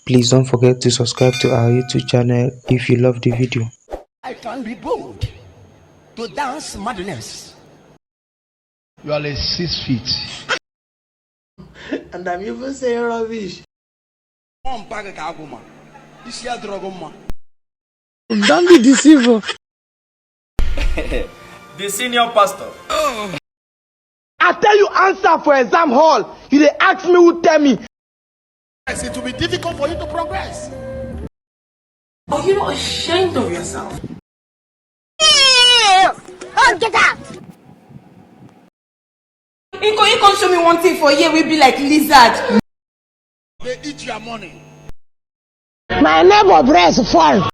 Please don't forget to subscribe to our YouTube channel if you love the video. I can be bold to dance madness. You are like 6 feet. And I'm even saying rubbish. Don't be deceived. The senior pastor. I tell you answer for exam hall. You dey ask me who tell me. It will be difficult for you to progress. Are you not ashamed of yourself? Oh, get out! You can't show me one thing for a year, we be like lizard. They eat your money. My neighbor breast fall.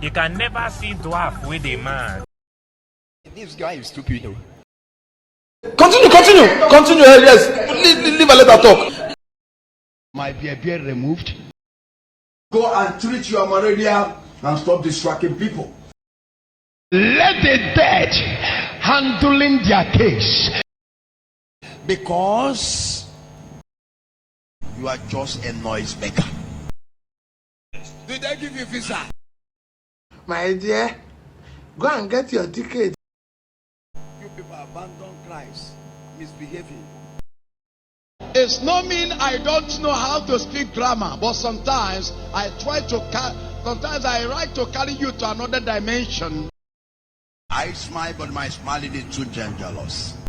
You can never see dwarf with a man. This guy is stupid. Continue. Yes, leave a letter talk. My beard removed. Go and treat your malaria and stop distracting people. Let the dead handling their case. Because you are just a noise maker. Did they give you visa? My dear, go and get your ticket. You people abandon Christ, misbehaving. It's not mean I don't know how to speak grammar, but sometimes I like to carry you to another dimension. I smile, but my smiling is too dangerous.